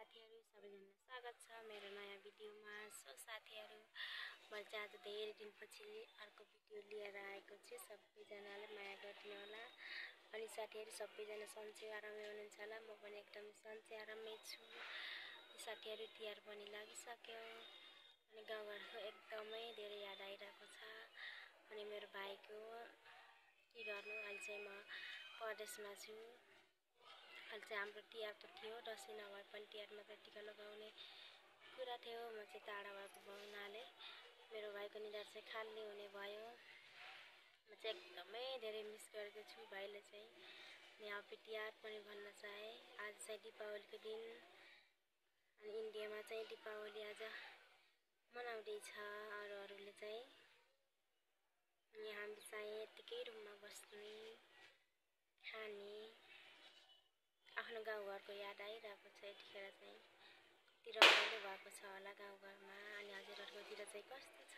साथीहरु सबैजनालाई स्वागत छ मेरो नयाँ भिडियोमा। सो साथीहरु म चाहिँ आज धेरै दिनपछि अर्को भिडियो लिएर आएको छु। सबैजनाले माया गरिदिनु होला। अनि साथीहरु सबैजना सन्चै आरामै हुनुहुन्छ होला। म पनि एकदम सन्चै आरामै छु। साथीहरु तिहार पनि लागिसक्यो अनि गाउँघरको एकदमै धेरै याद आइरहेको छ। अनि मेरो भाइको के गर्नु, अहिले चाहिँ म परदेशमा छु। अहिले चाहिँ हाम्रो तिहार त थियो, दसैँ नभए पनि तिहारमा चाहिँ टिका लगाउने कुरा थियो। म चाहिँ टाढा भएको हुनाले मेरो भाइको निधार चाहिँ खाली हुने भयो। म चाहिँ एकदमै धेरै मिस गरेको छु भाइले चाहिँ। अनि ह्याप्पी तिहार पनि भन्न चाहे। आज चाहिँ दीपावलीको दिन अनि इन्डियामा चाहिँ दीपावली आज मनाउँदैछ अरूले चाहिँ। अनि हामी चाहिँ यतिकै रुममा बस्ने खाने आफ्नो गाउँघरको याद आइरहेको छ। यतिखेर चाहिँ कति रमाइलो भएको छ होला गाउँघरमा। अनि हजुरहरूकोतिर चाहिँ कस्तो छ?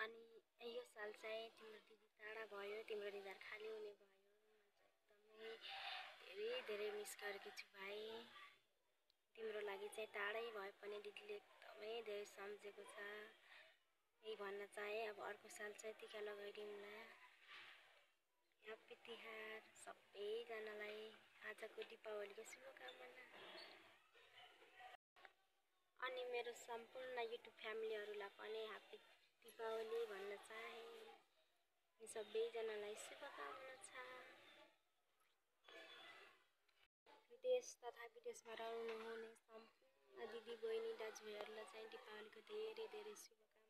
अनि यो साल चाहिँ तिम्रो दिदी टाढा भयो, तिम्रो निधार खाली हुने भयो। एकदमै धेरै मिस गरेको छु भाइ। तिम्रो लागि चाहिँ टाढै भए पनि दिदीले एकदमै धेरै सम्झेको छ। यही भन्न चाहे। अब अर्को साल चाहिँ टिका लगाइदिउँला। ह्याप्पी तिहार सबैजनालाई। आजको दीपावलीको शुभकामना। अनि मेरो सम्पूर्ण युट्युब फ्यामिलीहरूलाई पनि ह्याप्पी दीपावली भन्न चाहे। सबैजनालाई शुभकामना छ। विदेश तथा विदेशमा रहनुहुने सम्पूर्ण दिदी बहिनी दाजुभाइहरूलाई चाहिँ दीपावलीको धेरै धेरै शुभकामना।